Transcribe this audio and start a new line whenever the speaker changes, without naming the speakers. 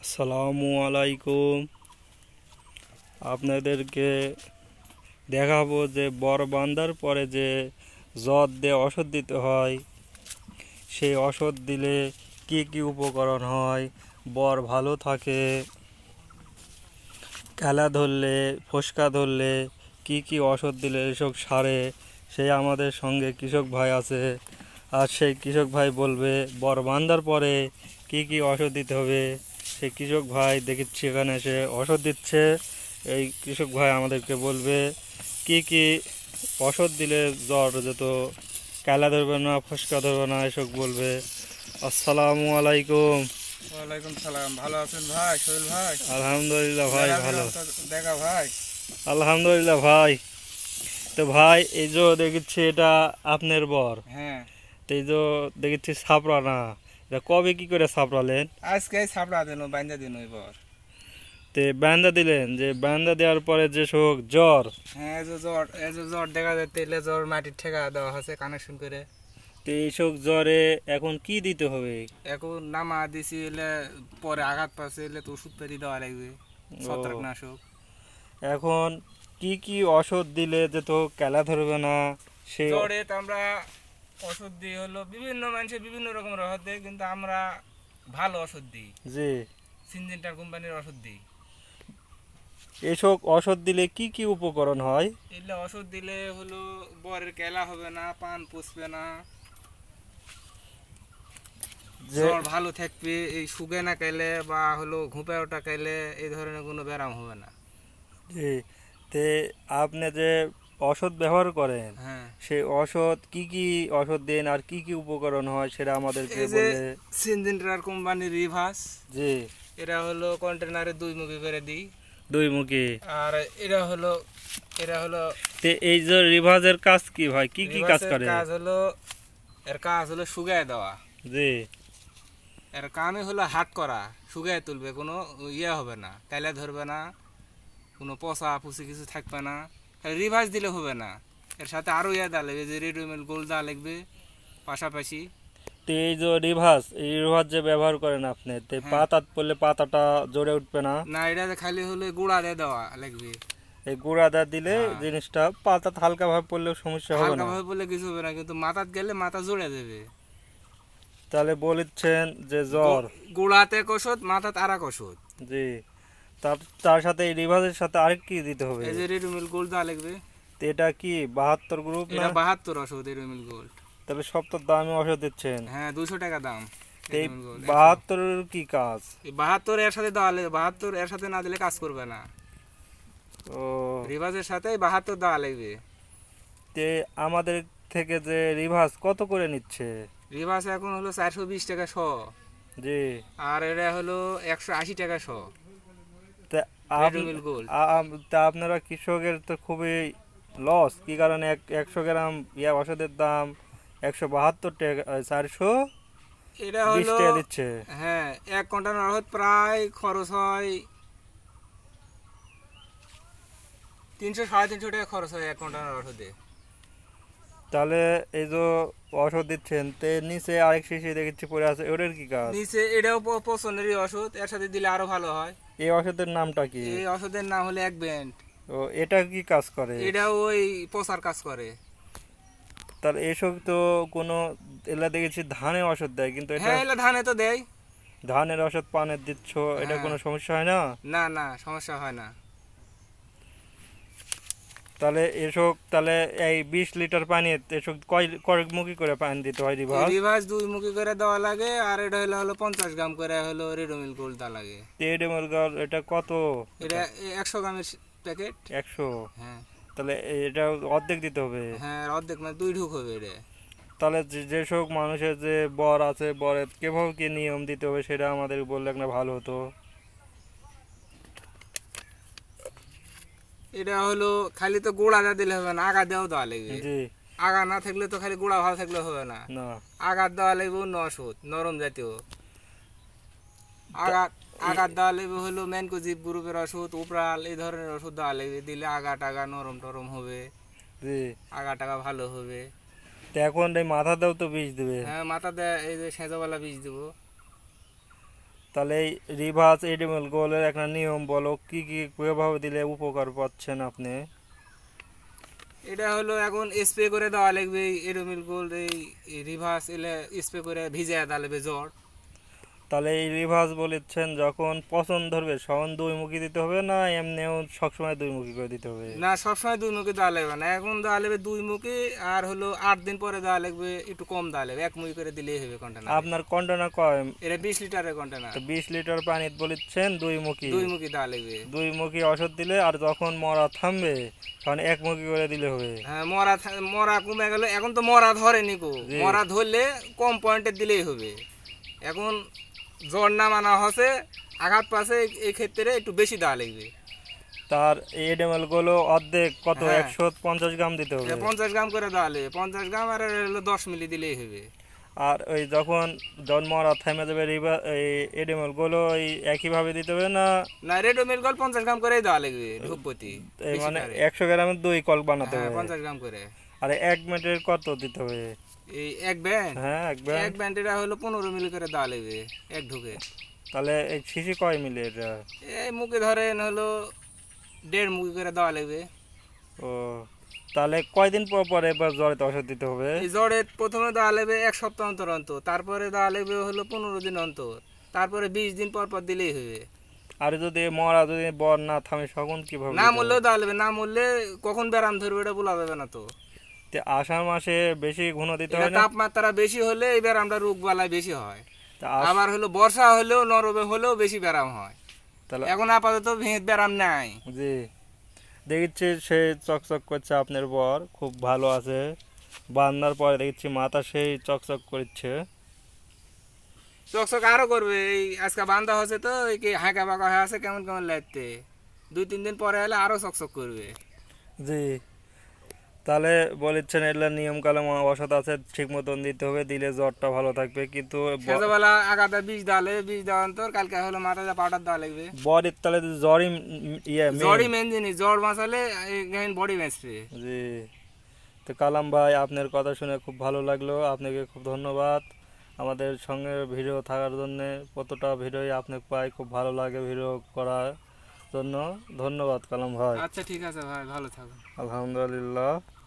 আসসালামু আলাইকুম। আপনাদেরকে দেখাবো যে বর বান্ধার পরে যে জ্বর দিয়ে ওষুধ দিতে হয়, সেই ওষুধ দিলে কি কি উপকরণ হয়, বর ভালো থাকে। খেলা ধরলে, ফোসকা ধরলে কি কি ওষুধ দিলে এসব সারে, সেই আমাদের সঙ্গে কৃষক ভাই আছে। আর সেই কৃষক ভাই বলবে বর বান্ধার পরে কি কি ওষুধ দিতে হবে। সেই কৃষক ভাই দেখছি এখানে এসে ওষুধ দিচ্ছে। এই কৃষক ভাই আমাদেরকে বলবে কি কি ওষুধ দিলে জ্বর যেত, খেলা ধরবে না, ফোসকা ধরবে না, এসব বলবে। আসসালামু আলাইকুম।
ওয়ালাইকুম সালাম। ভালো আছেন ভাই? সোহেল ভাই,
আলহামদুলিল্লাহ ভাই, ভালো।
দেখা ভাই।
আলহামদুলিল্লাহ ভাই। তো ভাই, এই যে দেখছি এটা আপনার বর,
হ্যাঁ,
তো এই যে দেখছি ছাপড়া না, এটা কবে কি করে ছাপড়ালেন?
আজকে ছাপড়া দিন বাইন্দা দিন এবার।
তে বান্দা দিলেন, যে বান্দা দেওয়ার পরে যে সব জ্বর,
হ্যাঁ, এই যে জ্বর দেখা যায়, তেলে জ্বর মাটির ঠেকা দেওয়া হয়েছে কানেকশন করে।
তো এইসব জ্বরে এখন কি দিতে হবে?
এখন নামা দিছি এলে, পরে আঘাত পাচ্ছে এলে তো ওষুধ পেরি দেওয়া লাগবে, ছত্রাকনাশক।
এখন কি কি ওষুধ দিলে যে তো কেলা ধরবে না? সে
জ্বরে তো আমরা ওষুধ দিই হলো বিভিন্ন মানুষের বিভিন্ন রকমের ওষুধ দেয়, কিন্তু আমরা ভালো ওষুধ দিই,
যে
সিনজেন্টার কোম্পানির ওষুধ দিই।
এসব ওষুধ দিলে কি কি উপকরণ হয়?
এলে ওষুধ দিলে হলো বরের কেলা হবে না, পান পুষবে না,
যে
জ্বর ভালো থাকবে। এই শুকে না খাইলে বা হলো ঘুপে ওটা খাইলে এই ধরনের কোনো ব্যারাম হবে না।
যে তে আপনি যে ওষুধ ব্যবহার করেন,
হ্যাঁ,
সেই ওষুধ কি কি ওষুধ দেন আর কি কি উপকরণ হয় সেটা আমাদেরকে
এই যে
বলে।
সিনজেন্টার কোম্পানির রিভার্স,
যে
এরা হলো কন্টেনারে 2 মুখি করে দিই।
দুই মুখী।
আর এরা হলো
তে এই যে রিভাজের কাজ কি ভাই, কি কি কাজ
রিভার্সের
করে?
এর কাজ হলো শুকায় দেওয়া।
যে
এর কামই হলো হাট করা, শুকায় তুলবে, কোনো ইয়ে হবে না, কাইলে ধরবে না, কোনো পচা পুচি কিছু থাকবে না। খালি রিভার্স দিলে হবে না, এর সাথে আরও ইয়ে দেওয়া লাগবে, যে রেডিমেড গোল দেওয়া লাগবে পাশাপাশি।
তে এই যে এই রিভাজ যে ব্যবহার করেন আপনি, তে
হ্যাঁ।
পাতা পড়লে পাতাটা জ্বরে উঠবে না?
না, এটা খালি হলে গুঁড়া দিয়ে দেওয়া লাগবে।
এই গুঁড়াটা দিলে
হ্যাঁ।
জিনিসটা পাতা হালকা ভাবে পড়লেও সমস্যা হবে
হালকা
না।
ভাবে বললে কিছু হবে না, কিন্তু মাথাত গেলে মাথা জোড়ে দেবে।
তাহলে বলেছেন যে জ্বর।
গুঁড়াতে এক ওষুধ, মাথাত আর এক ওষুধ।
জি। তার তার সাথে এই রিভাজের সাথে আরেক কি দিতে হবে?
এই যে রেডিমেড গোল দেওয়া লাগবে।
তো এটা কি 72 গ্রুপ না?
এটা 72 ওষুধ রেডিমেড গোল্ড।
তাহলে সব তো দামি ওষুধ দিচ্ছেন।
হ্যাঁ, 200 টাকা দাম।
তো এই
Redmond Gold,
72 এর কি কাজ?
এই 72 এর সাথে দেওয়া লাগবে, 72 এর সাথে না দিলে কাজ করবে না।
ও,
রিভার্সের সাথে 72 দেওয়া লাগবে।
তে আমাদের থেকে যে রিভাজ কত করে নিচ্ছে?
রিভার্স এখন হলো 420 টাকা শ,
জি।
আর এটা হলো 180 টাকা শ।
তা
রেডিমেড গোল্ড।
তা আপনারা কৃষকের তো খুবই লস। কি কারণে 100 গ্রাম ওষুধের দাম 172 টাকা, 420
এটা হলো,
টাকা দিচ্ছে।
হ্যাঁ, এক কন্টেনার ওষুধ প্রায় খরচ হয় 300 সাড়ে 300 টাকা খরচ হয় এক কন্টেনার ওষুধে।
তাহলে এই যে ওষুধ দিচ্ছেন, তে নিচে আরেক শিশি দেখছি পড়ে আছে, ওটার কি কাজ?
নিচে এটাও পছন্দেরই ওষুধ, এর সাথে দিলে আরো ভালো হয়।
এই ওষুধের নামটা কি?
এই ওষুধের নাম হলো এক ব্যান্ড।
ও, এটা কি কাজ করে?
এটাও ওই পচার কাজ করে।
তাহলে এসব তো কোনো, এলা দেখেছি ধানে ওষুধ দেয়, কিন্তু এটা
হ্যাঁ, এগুলো ধানে তো দেয়।
ধানের ওষুধ পানের দিচ্ছ, এটা
হ্যাঁ।
কোনো সমস্যা হয় না?
না না, সমস্যা হয় না।
তাহলে এসব, তাহলে এই 20 লিটার পানি এসব কয়েকমুখী করে পানি দিতে হয় রিভার?
রিভার্স 2 মুখি করে দেওয়া লাগে, আর এটা হলো 50 গ্রাম করে হলো রেডোমিল গোল্ড দেওয়া লাগে।
টেডেমলগার এটা কত?
এটা 100 গ্রামের প্যাকেট।
100?
হ্যাঁ
তাহলে এটা অর্ধেক দিতে হবে।
হ্যাঁ, অর্ধেক মানে 2 ঢুক হবে এটা।
তাহলে যেসব মানুষের যে বর আছে, বরের কিভাবে কি নিয়ম দিতে হবে সেটা আমাদের বললে না ভালো হতো।
এটা হলো খালি তো গুঁড়া না দিলে হবে না, আগা দেওয়া দেওয়া লাগবে।
জি।
আগা না থাকলে তো খালি গুঁড়া ভালো থাকলে হবে না,
না।
আগার দেওয়া লাগবে অন্য ওষুধ, নরম জাতীয়। আগার আগার দেওয়া লাগবে হলো ম্যানকোজিপ গ্রুপের ওষুধ, উপরাল, এই ধরনের ওষুধ দেওয়া লাগবে। দিলে আগা টাগা নরম টরম হবে,
জি।
আগা টাগা ভালো হবে।
তো এখন এই মাথাতেও তো বিষ দেবে।
হ্যাঁ, মাথা দেয়, এই যে সেঁজাওয়ালা বীজ দেবো।
তাহলে এই রিভার্স এডিবল গোলের একটা নিয়ম বলো, কি কি কিভাবে দিলে উপকার পাচ্ছেন আপনি?
এটা হলো এখন স্প্রে করে দেওয়া লাগবে এরোমিল গোল্ড এই রিভার্স এলে স্প্রে করে ভিজিয়ে দেওয়া লাগবে জ্বর।
তাহলে এই রিভার্স বলেছেন যখন পছন্দ ধরবে তখন দুই মুখী দিতে হবে, না এমনিও সবসময় দুই মুখী করে দিতে হবে?
না, সবসময় দুই মুখে দেওয়া লাগবে না, এখন দেওয়া লাগবে দুই মুখে। আর হলো 8 দিন পরে দেওয়া লাগবে একটু কম দেওয়া লাগবে, এক মুখি করে দিলেই হবে কন্টেনার।
আপনার কন্টেনার কয়?
এটা 20 লিটারের কন্টেনার,
তো 20 লিটার পানি বলেছেন দুই মুখী।
দুই মুখি দেওয়া লাগবে।
দুই মুখী ওষুধ দিলে আর যখন মরা থামবে তখন এক মুখী করে দিলে হবে।
হ্যাঁ, মরা কমে গেল, এখন তো মরা ধরেনি কো,
জি।
মরা ধরলে কম পয়েন্টে দিলেই হবে। এখন জ্বর নামানো হচ্ছে, আঘাত পাশে, এই ক্ষেত্রে একটু বেশি দেওয়া লাগবে।
তার এডেমেল গুলো অর্ধেক কত,
হ্যাঁ।
150 গ্রাম দিতে হবে?
50 গ্রাম করে দেওয়া লাগবে, 50 গ্রাম আর হলো 10 মিলি দিলেই হবে।
আর ওই যখন মরা থেমে যাবে এই এডেমেল গুলো ওই একইভাবে দিতে হবে, না
না, রেডো মিলকল 50 গ্রাম করেই দেওয়া লাগবে ধূপপতি।
এই মানে 100 গ্রামের 2 কল বানাতে
হ্যাঁ,
হবে?
50 গ্রাম করে।
আর 1 মিনিটের কত দিতে হবে?
এই এক ব্যান্ড,
হ্যাঁ,
এক ব্যান্ড এটা হলো 15 মিলি করে দেওয়া লাগবে এক ঢুকে।
তাহলে এই শিশি কয় মিলি এটা?
এই মুখে ধরেন হলো 1.5 মুখি করে দেওয়া লাগবে।
ও, তাহলে কয়দিন পর পর এবার জ্বরের ওষুধ দিতে হবে?
এই জ্বরে প্রথমে দেওয়া লাগবে 1 সপ্তাহ অন্তর অন্তর, তারপরে দেওয়া লাগবে হলো 15 দিন অন্তর, তারপরে 20 দিন পর পর দিলেই হবে।
আর যদি মরা যদি বর না থামে তখন কিভাবে
না
দিতে হবে?
মরলেও দেওয়া লাগবে, না মরলে কখন ব্যারাম ধরবে এটা বলা যাবে না তো।
তে আষাঢ় মাসে বেশি ঘন দিতে
এটা
হয় না?
তাপমাত্রা বেশি হলে এই ব্যারামটা রোগ বালাই বেশি হয়।
তা
আবার হলো বর্ষা হলেও নরমে হলেও বেশি ব্যারাম হয়।
তাহলে
এখন আপাতত ভেঙে ব্যারাম নাই।
জি, দেখছি সে চকচক করছে, আপনার বর খুব ভালো আছে। বান্নার পরে দেখছি মাথা সেই চকচক করছে।
চকচক আরো করবে, এই আজকে বান্ধা হচ্ছে তো এই কি হাঁকা বাঁকা হয়ে আছে, কেমন কেমন লাগতে, 2-3 দিন পরে হলে আরো চকচক করবে।
জি, তাহলে বলেছেন এগুলা নিয়ম কালাম ওষুধ আছে, ঠিক মতন দিতে হবে, দিলে জ্বরটা ভালো থাকবে। কিন্তু
সকালবেলা আগাতে বীজ ডালে, বীজ দেওয়ার পর কালকে হলো মাথায় পাউডার দেওয়া লাগবে।
বডির তাহলে জ্বরই ইয়ে main।
জ্বরই মেন জিনিস, জ্বর বাঁচালে বডি বাঁচবে।
জি, তো কালাম ভাই আপনার কথা শুনে খুব ভালো লাগলো, আপনাকে খুব ধন্যবাদ আমাদের সঙ্গে ভিডিও থাকার জন্য। কতটা ভিডিওই আপনাকে পাই, খুব ভালো লাগে ভিডিও করার জন্য। ধন্যবাদ কালাম ভাই।
আচ্ছা ঠিক আছে ভাই, ভালো থাকুন।
আলহামদুলিল্লাহ।